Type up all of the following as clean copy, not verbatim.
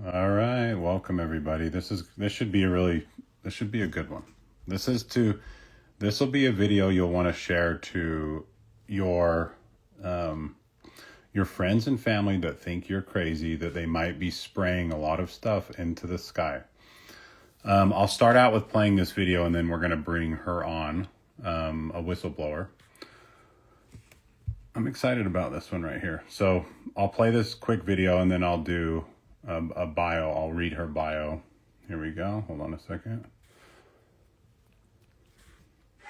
All right, welcome everybody. This should be a good one. This will be a video you'll want to share to your um, your friends and family that think you're crazy, that they might be spraying a lot of stuff into the sky. I'll start out with playing this video, and then we're going to bring her on, a whistleblower. I'm excited about this one right here. So I'll play this quick video, and then I'll do a bio. I'll read her bio. Here we go. Hold on a second.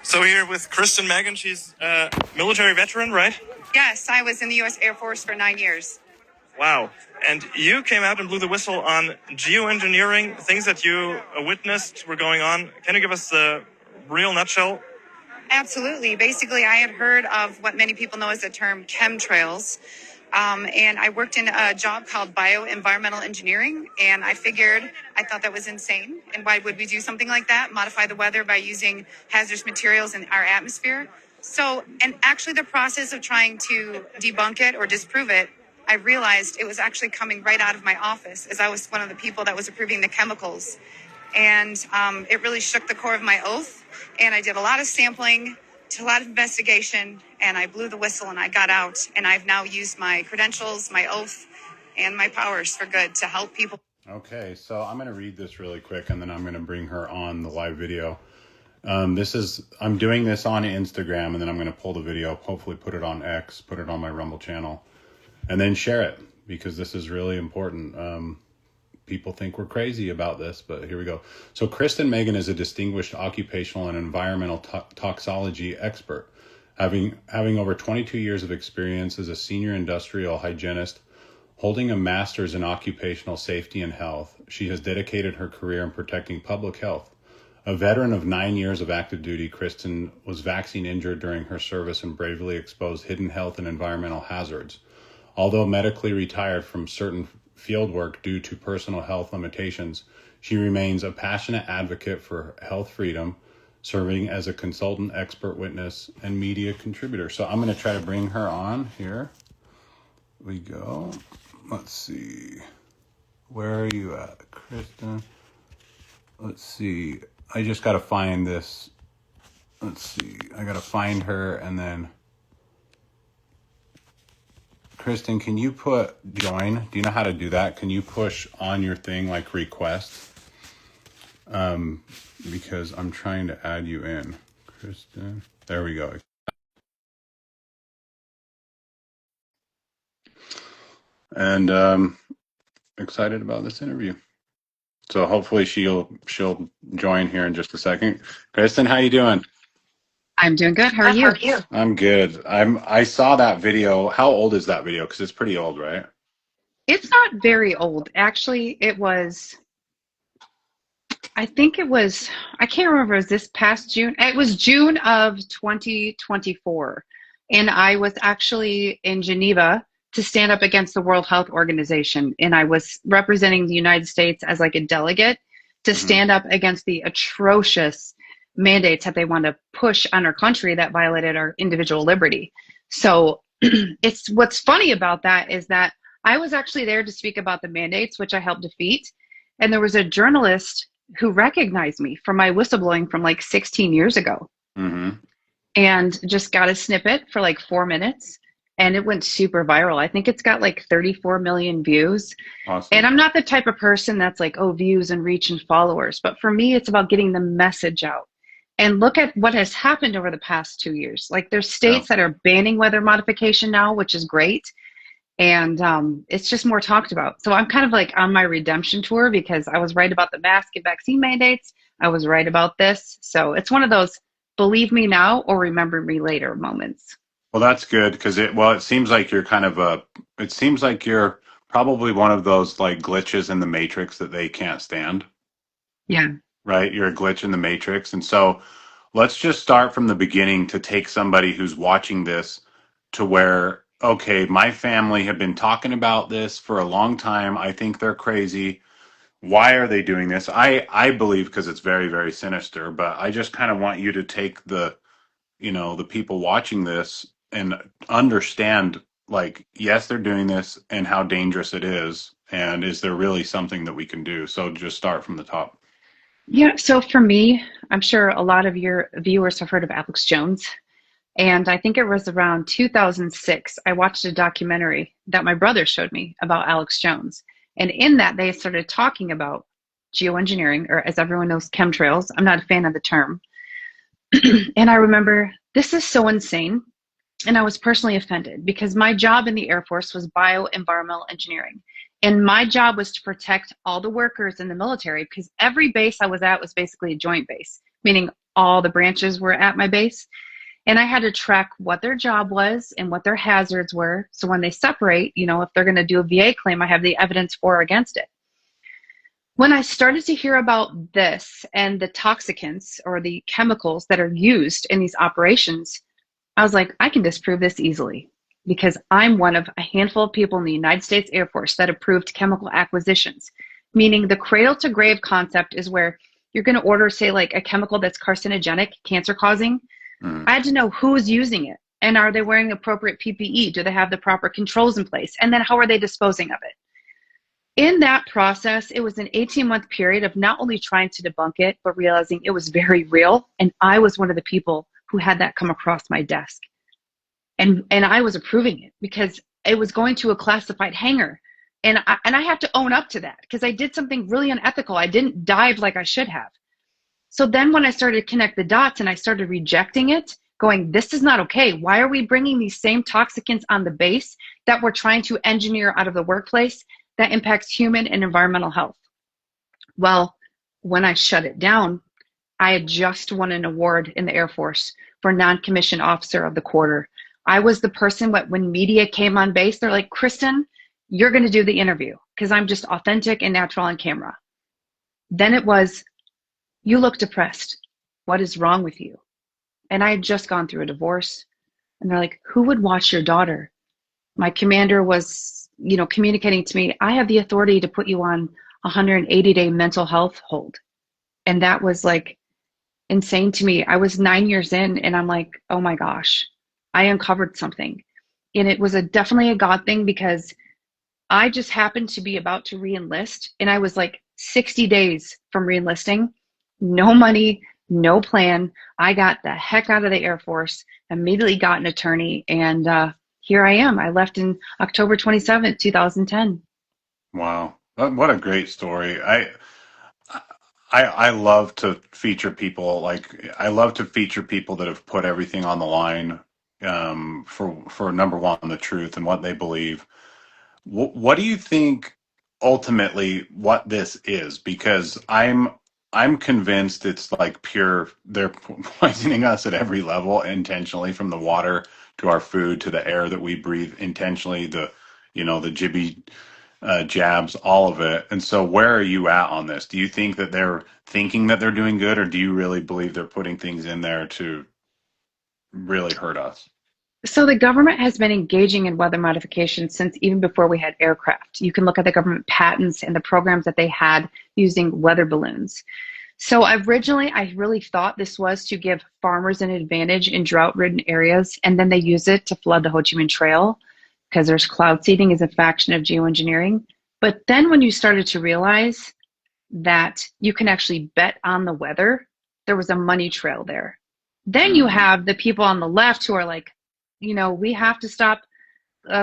So here with Kristen Meghan, she's a military veteran, right? Yes, I was in the U.S. Air Force for 9 years. Wow. And you came out and blew the whistle on geoengineering, things that you witnessed were going on. Can you give us a real nutshell? Absolutely. Basically, I had heard of what many people know as the term chemtrails. And I worked in a job called bioenvironmental engineering. And I thought that was insane. And why would we do something like that? Modify the weather by using hazardous materials in our atmosphere. So, and actually the process of trying to debunk it or disprove it, I realized it was actually coming right out of my office, as I was one of the people that was approving the chemicals. And it really shook the core of my oath. And I did a lot of sampling, a lot of investigation, and I blew the whistle and I got out. And I've now used my credentials, my oath, and my powers for good to help people. Okay, so I'm going to read this really quick, and then I'm going to bring her on the live video. I'm doing this on Instagram, and then I'm going to pull the video, hopefully put it on X, put it on my Rumble channel, and then share it, because this is really important. People think we're crazy about this, but here we go. So Kristen Meghan is a distinguished occupational and environmental toxicology expert, having over 22 years of experience as a senior industrial hygienist. Holding a master's in occupational safety and health, she has dedicated her career in protecting public health. A veteran of 9 years of active duty, Kristen was vaccine injured during her service and bravely exposed hidden health and environmental hazards. Although medically retired from certain field work due to personal health limitations, she remains a passionate advocate for health freedom, serving as a consultant, expert witness, and media contributor. So I'm going to try to bring her on. Here we go. Let's see. Where are you at, Kristen? Let's see. I just got to find this. Let's see. I got to find her, and then Kristen, can you put join? Do you know how to do that? Can you push on your thing like request? Because I'm trying to add you in. Kristen. There we go. And excited about this interview. So hopefully she'll join here in just a second. Kristen, how you doing? I'm doing good. How are you? I'm good. I saw that video. How old is that video? Because it's pretty old, right? It's not very old. Actually, I think it was, I can't remember, it was this past June. It was June of 2024. And I was actually in Geneva to stand up against the World Health Organization. And I was representing the United States as like a delegate to stand up against the atrocious mandates that they want to push on our country that violated our individual liberty. So it's what's funny about that is that I was actually there to speak about the mandates, which I helped defeat. And there was a journalist who recognized me from my whistleblowing from like 16 years ago, and just got a snippet for like 4 minutes, and it went super viral. I think it's got like 34 million views. Awesome. And I'm not the type of person that's like, oh, views and reach and followers. But for me, it's about getting the message out. And look at what has happened over the past 2 years. Like there's states that are banning weather modification now, which is great. And it's just more talked about. So I'm kind of like on my redemption tour because I was right about the mask and vaccine mandates. I was right about this. So it's one of those believe me now or remember me later moments. Well, that's good because it seems like you're it seems like you're probably one of those like glitches in the matrix that they can't stand. Yeah. Right? You're a glitch in the matrix. And so let's just start from the beginning to take somebody who's watching this to where, okay, my family have been talking about this for a long time. I think they're crazy. Why are they doing this? I believe because it's very, very sinister, but I just kind of want you to take the people watching this and understand, like, yes, they're doing this and how dangerous it is. And is there really something that we can do? So just start from the top. Yeah, so for me, I'm sure a lot of your viewers have heard of Alex Jones. And I think it was around 2006, I watched a documentary that my brother showed me about Alex Jones. And in that, they started talking about geoengineering, or as everyone knows, chemtrails. I'm not a fan of the term. And I remember this is so insane. And I was personally offended because my job in the Air Force was bioenvironmental engineering. And my job was to protect all the workers in the military because every base I was at was basically a joint base, meaning all the branches were at my base. And I had to track what their job was and what their hazards were. So when they separate, if they're going to do a VA claim, I have the evidence for or against it. When I started to hear about this and the toxicants or the chemicals that are used in these operations, I was like, I can disprove this easily because I'm one of a handful of people in the United States Air Force that approved chemical acquisitions, meaning the cradle to grave concept is where you're going to order, say, like a chemical that's carcinogenic, cancer causing. I had to know who's using it and are they wearing appropriate PPE? Do they have the proper controls in place? And then how are they disposing of it? In that process, it was an 18-month period of not only trying to debunk it, but realizing it was very real. And I was one of the people who had that come across my desk. And I was approving it because it was going to a classified hangar. And I have to own up to that because I did something really unethical. I didn't dive like I should have. So then when I started to connect the dots and I started rejecting it, going, this is not okay. Why are we bringing these same toxicants on the base that we're trying to engineer out of the workplace that impacts human and environmental health? Well, when I shut it down, I had just won an award in the Air Force for non-commissioned officer of the quarter. I was the person when media came on base, they're like, Kristen, you're going to do the interview because I'm just authentic and natural on camera. Then it was, you look depressed. What is wrong with you? And I had just gone through a divorce. And they're like, who would watch your daughter? My commander was, communicating to me, I have the authority to put you on 180-day mental health hold. And that was like insane to me. I was 9 years in and I'm like, oh my gosh, I uncovered something. And it was definitely a God thing because I just happened to be about to re-enlist. And I was like 60 days from re-enlisting. No money, no plan. I got the heck out of the Air Force, immediately got an attorney, and here I am. I left in October 27th, 2010. Wow. What a great story. I love to feature people I love to feature people that have put everything on the line for number one, the truth and what they believe. What do you think ultimately what this is? Because I'm convinced it's like pure, they're poisoning us at every level intentionally, from the water to our food to the air that we breathe intentionally, the jibby jabs, all of it. And so where are you at on this? Do you think that they're thinking that they're doing good, or do you really believe they're putting things in there to really hurt us? So the government has been engaging in weather modification since even before we had aircraft. You can look at the government patents and the programs that they had using weather balloons. So originally, I really thought this was to give farmers an advantage in drought-ridden areas, and then they use it to flood the Ho Chi Minh Trail because there's cloud seeding is a faction of geoengineering. But then when you started to realize that you can actually bet on the weather, there was a money trail there. Then you have the people on the left who are like, we have to stop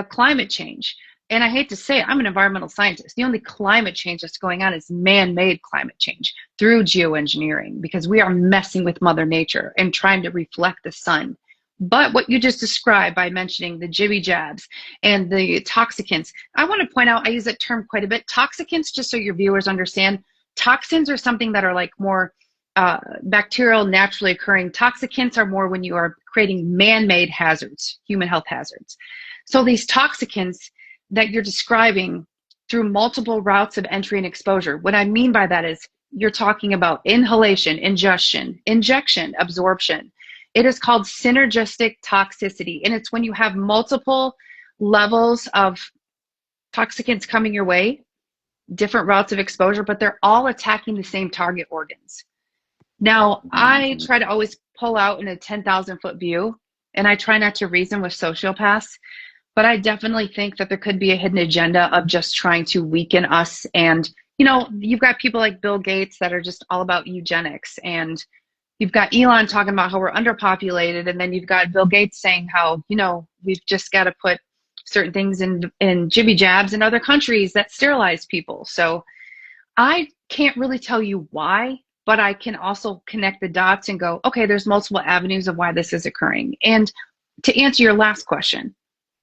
climate change. And I hate to say it, I'm an environmental scientist. The only climate change that's going on is man-made climate change through geoengineering, because we are messing with Mother Nature and trying to reflect the sun. But what you just described by mentioning the jibby jabs and the toxicants, I want to point out, I use that term quite a bit. Toxicants, just so your viewers understand, toxins are something that are like more bacterial, naturally occurring. Toxicants are more when you are creating man-made hazards, human health hazards. So these toxicants that you're describing through multiple routes of entry and exposure, what I mean by that is you're talking about inhalation, ingestion, injection, absorption. It is called synergistic toxicity, and it's when you have multiple levels of toxicants coming your way, different routes of exposure, but they're all attacking the same target organs. Now, I try to always pull out in a 10,000 foot view, and I try not to reason with sociopaths, But I definitely think that there could be a hidden agenda of just trying to weaken us. And, you know, you've got people like Bill Gates that are just all about eugenics. And you've got Elon talking about how we're underpopulated. And then you've got Bill Gates saying how, you know, we've just got to put certain things in jibby jabs in other countries that sterilize people. So I can't really tell you why, but I can also connect the dots and go, okay, there's multiple avenues of why this is occurring. And to answer your last question,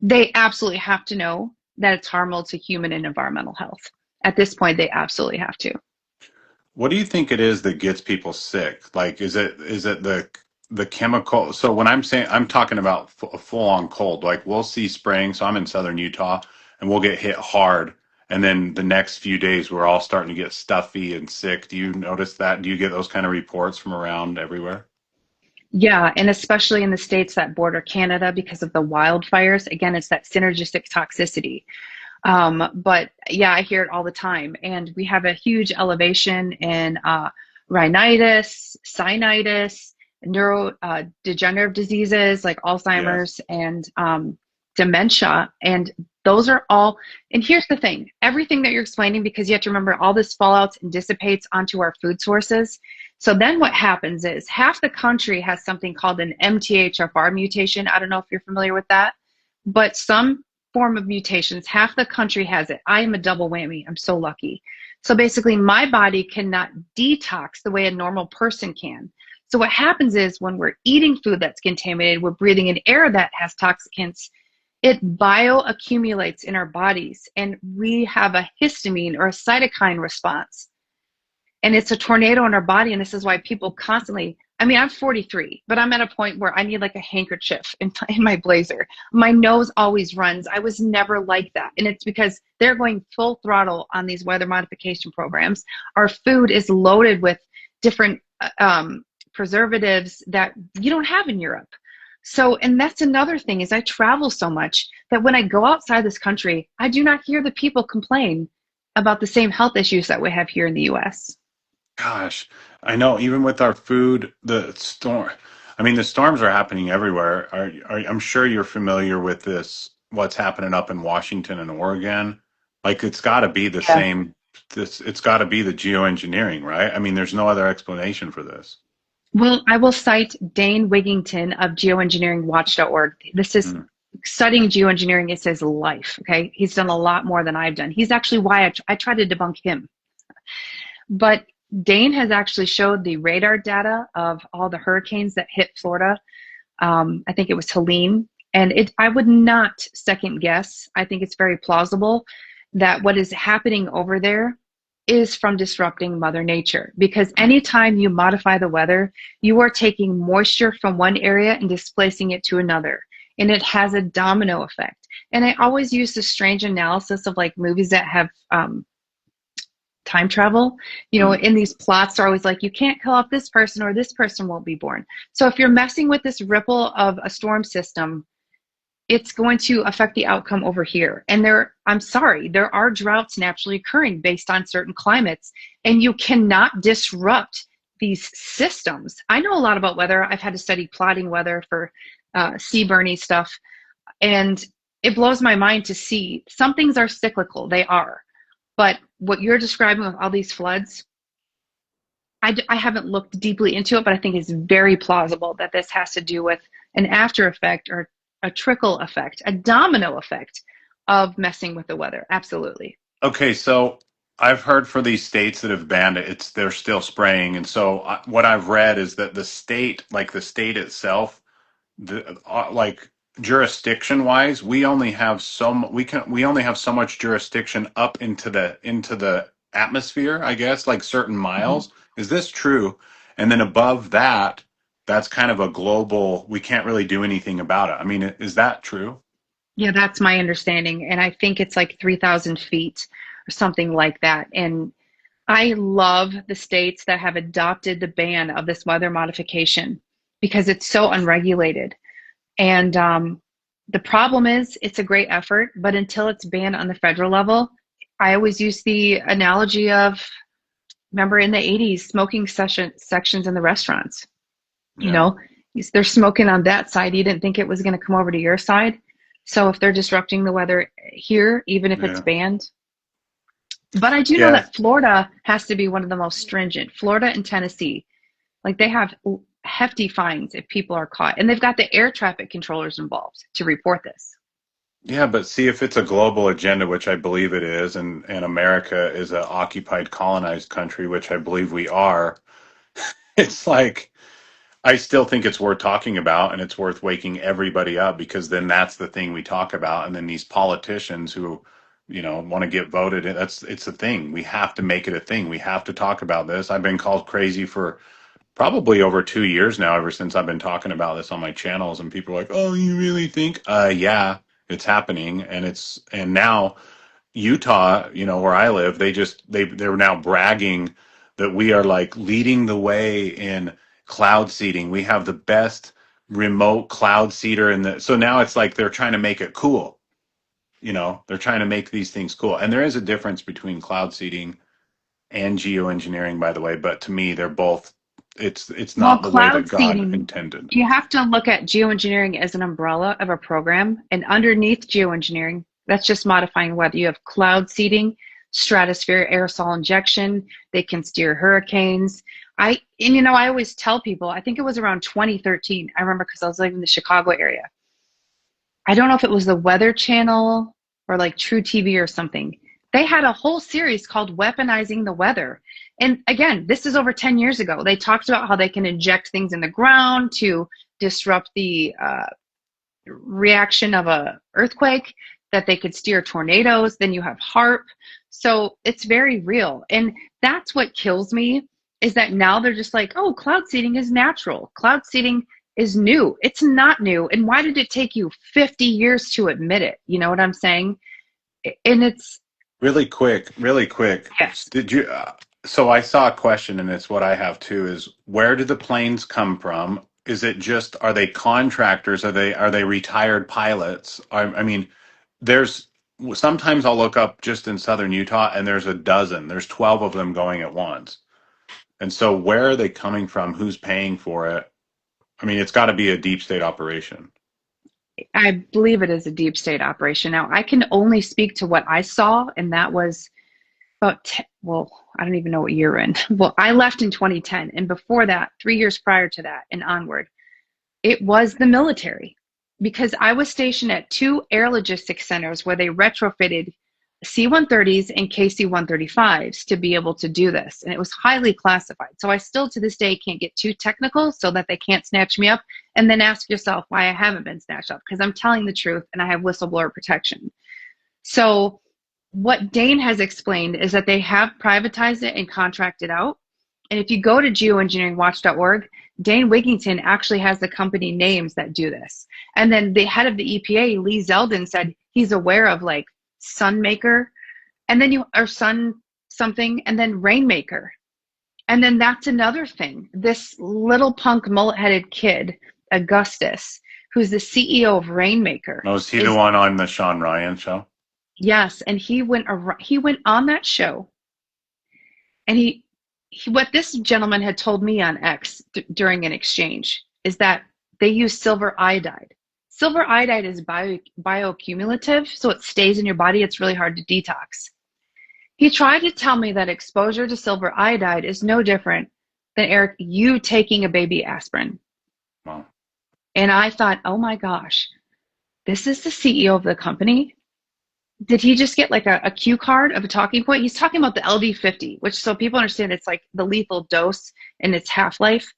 they absolutely have to know that it's harmful to human and environmental health. At this point, they absolutely have to. What do you think it is that gets people sick? Like, is it the chemical? So when I'm saying I'm talking about a full on cold, like we'll see spring. So I'm in southern Utah, and we'll get hit hard, and then the next few days we're all starting to get stuffy and sick. Do you notice that? Do you get those kind of reports from around everywhere? Yeah, and especially in the states that border Canada because of the wildfires. Again, it's that synergistic toxicity. But yeah, I hear it all the time. And we have a huge elevation in rhinitis, sinusitis, neurodegenerative diseases like Yes. Alzheimer's and dementia. And those are all, and here's the thing, everything that you're explaining, because you have to remember all this fallouts and dissipates onto our food sources. So then what happens is half the country has something called an MTHFR mutation. I don't know if you're familiar with that, but some form of mutations, half the country has it. I am a double whammy. I'm so lucky. So basically, my body cannot detox the way a normal person can. So what happens is when we're eating food that's contaminated, we're breathing in air that has toxicants, it bioaccumulates in our bodies, and we have a histamine or a cytokine response. And it's a tornado in our body. And this is why people constantly, I mean, I'm 43, but I'm at a point where I need like a handkerchief in my blazer. My nose always runs. I was never like that. And it's because they're going full throttle on these weather modification programs. Our food is loaded with different preservatives that you don't have in Europe. So, and that's another thing is I travel so much that when I go outside this country, I do not hear the people complain about the same health issues that we have here in the US. Gosh, I know. Even with our food, the storm. I mean, the storms are happening everywhere. I'm sure you're familiar with this. What's happening up in Washington and Oregon? Like, it's got to be the Yeah. same. It's got to be the geoengineering, right? I mean, there's no other explanation for this. Well, I will cite Dane Wigington of geoengineeringwatch.org. This is Mm. studying geoengineering is his life. Okay. He's done a lot more than I've done. He's actually why I try to debunk him. But Dane has actually showed the radar data of all the hurricanes that hit Florida. I think it was Helene. And I would not second guess. I think it's very plausible that what is happening over there is from disrupting Mother Nature. Because anytime you modify the weather, you are taking moisture from one area and displacing it to another. And it has a domino effect. And I always use this strange analysis of like movies that have time travel. You know, Mm. in these plots are always like, you can't kill off this person or this person won't be born. So if you're messing with this ripple of a storm system, it's going to affect the outcome over here. And I'm sorry, there are droughts naturally occurring based on certain climates, and you cannot disrupt these systems. I know a lot about weather. I've had to study plotting weather for sea Bernie stuff. And it blows my mind to see some things are cyclical. They are. But what you're describing with all these floods, I haven't looked deeply into it, but I think it's very plausible that this has to do with an after effect or a trickle effect, a domino effect of messing with the weather. Absolutely. Okay, so I've heard for these states that have banned it, they're still spraying, and so what I've read is that the state, like the state itself, like jurisdiction wise, we only have so much jurisdiction up into the atmosphere, I guess, like certain Mhm. miles. Is this true? And then above that, that's kind of a global. We can't really do anything about it. I mean, is that true? Yeah, that's my understanding. And I think it's like 3,000 feet or something like that. And I love the states that have adopted the ban of this weather modification because it's so unregulated. And the problem is, it's a great effort, but until it's banned on the federal level, I always use the analogy of, remember in the 80s, smoking sections in the restaurants. You Yeah. know, they're smoking on that side. You didn't think it was going to come over to your side. So if they're disrupting the weather here, even if it's Yeah. banned. But I do know Yeah. that Florida has to be one of the most stringent. Florida and Tennessee, like they have hefty fines if people are caught. And they've got the air traffic controllers involved to report this. Yeah, but see if it's a global agenda, which I believe it is, and America is an occupied, colonized country, which I believe we are. It's like I still think it's worth talking about and it's worth waking everybody up because then that's the thing we talk about. And then these politicians who, want to get voted in, it's a thing. We have to make it a thing. We have to talk about this. I've been called crazy for probably over 2 years now, ever since I've been talking about this on my channels, and people are like, "Oh, you really think?" Yeah, it's happening, and now Utah, where I live, they're now bragging that we are like leading the way in cloud seeding. We have the best remote cloud seeder so now it's like they're trying to make it cool. They're trying to make these things cool. And there is a difference between cloud seeding and geoengineering, by the way, but to me they're both it's Well, not the way cloud that God seeding, intended. you have to look at geoengineering as an umbrella of a program. And underneath geoengineering, that's just modifying weather. You have cloud seeding, stratosphere, aerosol injection. They can steer hurricanes. I always tell people, I think it was around 2013. I remember because I was living in the Chicago area. I don't know if it was the Weather Channel or like True TV or something. They had a whole series called Weaponizing the Weather. And again, this is over 10 years ago. They talked about how they can inject things in the ground to disrupt the reaction of a earthquake, that they could steer tornadoes. Then you have HARP. So it's very real. And that's what kills me is that now they're just like, oh, cloud seeding is natural. Cloud seeding is new. It's not new. And why did it take you 50 years to admit it? You know what I'm saying? And it's, Really quick. yes. Did you? So I saw a question, and it's what I have too. Is where do the planes come from? Is it just are they contractors? Are they retired pilots? I mean, there's sometimes I'll look up just in southern Utah, and there's a dozen. There's 12 of them going at once. And so where are they coming from? Who's paying for it? I mean, it's got to be a deep state operation. I believe it is a deep state operation. Now, I can only speak to what I saw, and that was well, I don't even know what year we're in. Well, I left in 2010, and before that, 3 years prior to that and onward, it was the military because I was stationed at two air logistics centers where they retrofitted C-130s and KC-135s to be able to do this. And it was highly classified. So I still to this day can't get too technical so that they can't snatch me up. And then ask yourself why I haven't been snatched up, because I'm telling the truth and I have whistleblower protection. So what Dane has explained is that they have privatized it and contracted out. And if you go to geoengineeringwatch.org, Dane Wigington actually has the company names that do this. And then the head of the EPA, Lee Zeldin, said he's aware of like Sunmaker, and then or Sun something, and then Rainmaker. And then that's another thing. This little punk mullet-headed kid, Augustus, who's the CEO of Rainmaker. Oh, is he the one on the Sean Ryan show? Yes, and he went on that show, and he what this gentleman had told me on X during an exchange is that they use silver iodide. Silver iodide is bioaccumulative, so it stays in your body. It's really hard to detox. He tried to tell me that exposure to silver iodide is no different than, Eric, you taking a baby aspirin. Wow. And I thought, oh my gosh, this is the CEO of the company. Did he just get like a cue card of a talking point? He's talking about the LD50, which, so people understand, it's like the lethal dose and its half-life.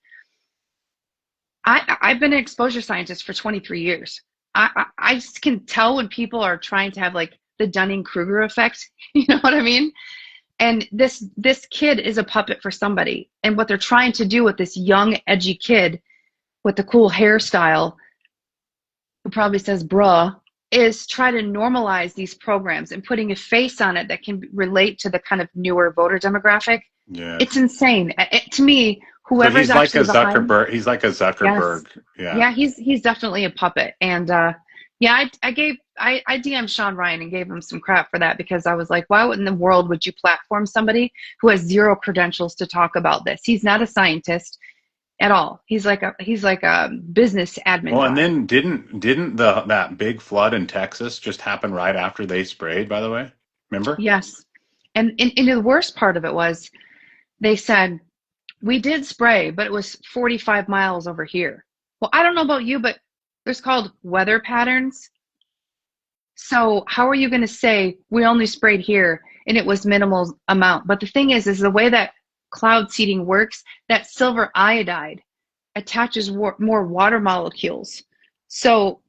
I've been an exposure scientist for 23 years. I just can tell when people are trying to have like the Dunning-Kruger effect. You know what I mean? And this kid is a puppet for somebody. And what they're trying to do with this young, edgy kid with the cool hairstyle, who probably says bruh, is try to normalize these programs and putting a face on it that can relate to the kind of newer voter demographic. Yeah. It's insane. To me, So whoever's he's like a actually behind, Zuckerberg. He's like a Zuckerberg. yes. Yeah. He's definitely a puppet. And yeah, I DM'd Sean Ryan and gave him some crap for that, because I was like, why in the world would you platform somebody who has zero credentials to talk about this? He's not a scientist. at all. He's like a business admin Well, and guy. then didn't the that big flood in Texas just happen right after they sprayed, by the way? Remember? Yes. And the worst part of it was they said, we did spray, but it was 45 miles over here. Well, I don't know about you, but there's called weather patterns. So how are you going to say we only sprayed here and it was minimal amount? But the thing is the way that cloud seeding works, that silver iodide attaches more water molecules. So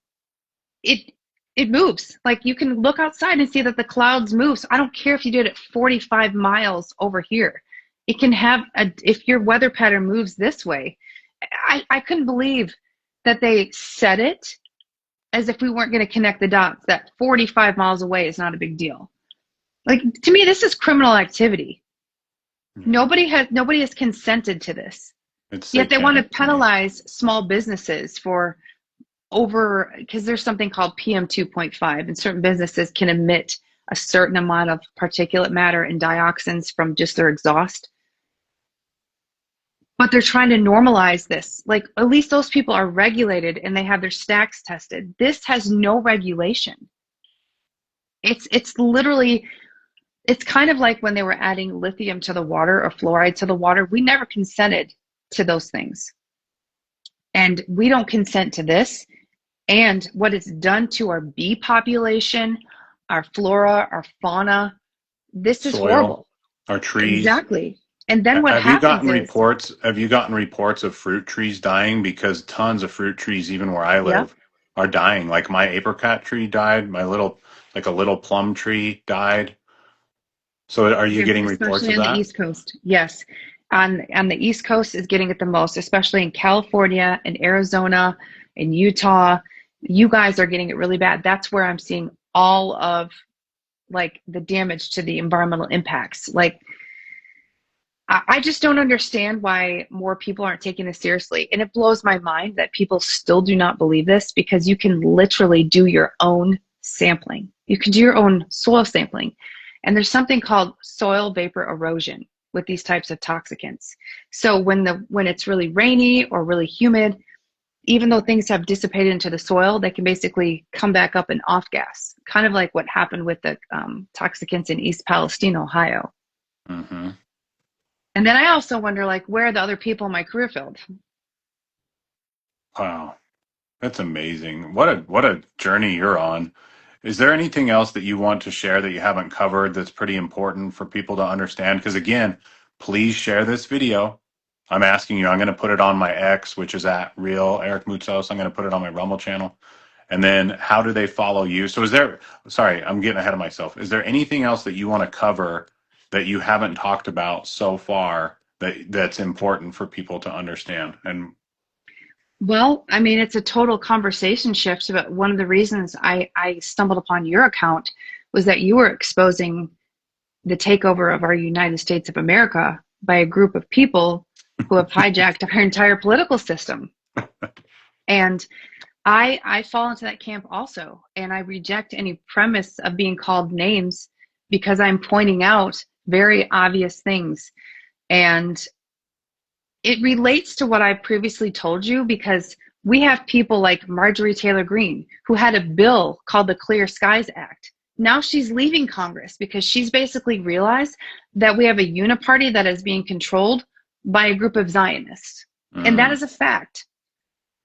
it it moves. Like you can look outside and see that the clouds move. So I don't care if you did it 45 miles over here. It can have if your weather pattern moves this way. I couldn't believe that they said it as if we weren't going to connect the dots that 45 miles away is not a big deal. Like to me, this is criminal activity. Nobody has consented to this. It's Yet they want to satanic to me. penalize small businesses for over because there's something called PM 2.5 and certain businesses can emit a certain amount of particulate matter and dioxins from just their exhaust. But they're trying to normalize this. Like at least those people are regulated and they have their stacks tested. This has no regulation. It's literally it's kind of like when they were adding lithium to the water or fluoride to the water. We never consented to those things. And we don't consent to this. And what it's done to our bee population, our flora, our fauna, this is Soil, horrible. our trees. Exactly. And then what Have you happens gotten is, reports? Have you gotten reports of fruit trees dying? Because tons of fruit trees, even where I yeah, live, are dying. Like my apricot tree died. My little, like a little plum tree died. So are you getting reports especially of on the that? East Coast. Yes. On the East Coast is getting it the most, especially in California and Arizona and Utah. You guys are getting it really bad. That's where I'm seeing all of like the damage to the environmental impacts. Like I just don't understand why more people aren't taking this seriously. And it blows my mind that people still do not believe this because you can literally do your own sampling. You can do your own soil sampling. And there's something called soil vapor erosion with these types of toxicants. So when it's really rainy or really humid, even though things have dissipated into the soil, they can basically come back up and off gas, kind of like what happened with the toxicants in East Palestine, Ohio. Hmm. And then I also wonder, like, where are the other people in my career field? Wow, that's amazing. What a journey you're on. Is there anything else that you want to share that you haven't covered that's pretty important for people to understand? Because again, please share this video. I'm asking you, I'm going to put it on my X, which is at real Eric Moutsos. I'm going to put it on my Rumble channel. And then how do they follow you? So is there, sorry, I'm getting ahead of myself. Is there anything else that you want to cover that you haven't talked about so far that's important for people to understand? And Well, I mean, it's a total conversation shift, but one of the reasons I stumbled upon your account was that you were exposing the takeover of our United States of America by a group of people who have hijacked our entire political system. And I fall into that camp also, and I reject any premise of being called names because I'm pointing out very obvious things. And it relates to what I previously told you because we have people like Marjorie Taylor Greene who had a bill called the Clear Skies Act. Now she's leaving Congress because she's basically realized that we have a uniparty that is being controlled by a group of Zionists. And that mm, is a fact.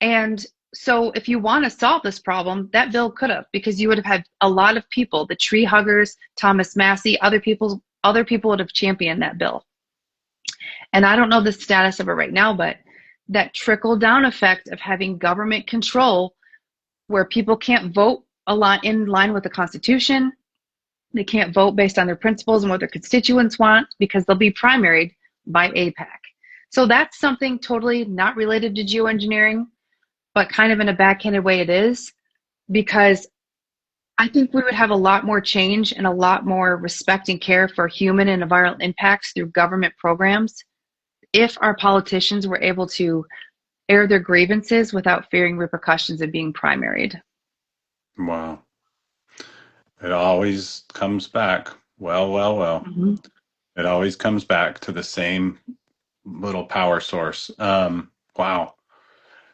And so if you want to solve this problem, that bill could have, because you would have had a lot of people, the tree huggers, Thomas Massey, other people would have championed that bill. And I don't know the status of it right now, but that trickle down effect of having government control where people can't vote a lot in line with the Constitution, they can't vote based on their principles and what their constituents want because they'll be primaried by APAC. So that's something totally not related to geoengineering, but kind of in a backhanded way it is, because I think we would have a lot more change and a lot more respect and care for human and environmental impacts through government programs if our politicians were able to air their grievances without fearing repercussions of being primaried. wow, it always comes back. Well, well, well. Mm-hmm. It always comes back to the same little power source. Wow.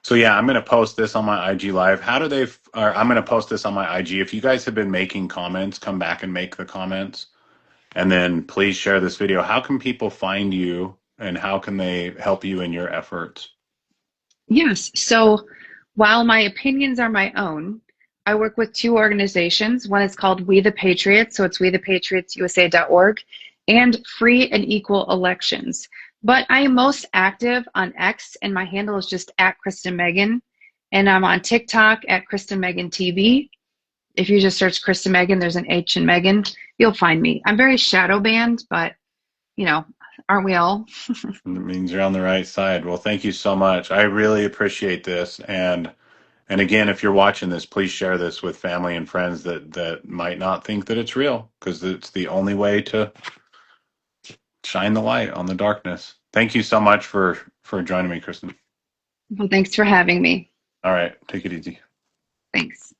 So yeah, I'm going to post this on my IG live. How do they, or I'm going to post this on my IG. If you guys have been making comments, come back and make the comments. And then please share this video. How can people find you and how can they help you in your efforts? Yes. So while my opinions are my own, I work with two organizations. One is called We the Patriots, so it's wethepatriotsusa.org, and Free and Equal Elections. But I am most active on X, and my handle is just at Kristen Meghan. And I'm on TikTok at Kristen Meghan TV. If you just search Kristen Meghan, there's an H in Meghan, you'll find me. I'm very shadow banned, but you know, aren't we all? It means you're on the right side. Well, thank you so much. I really appreciate this. And again, if you're watching this, please share this with family and friends that might not think that it's real, because it's the only way to shine the light on the darkness. Thank you so much for joining me, Kristen. Well, thanks for having me. All right, take it easy. Thanks.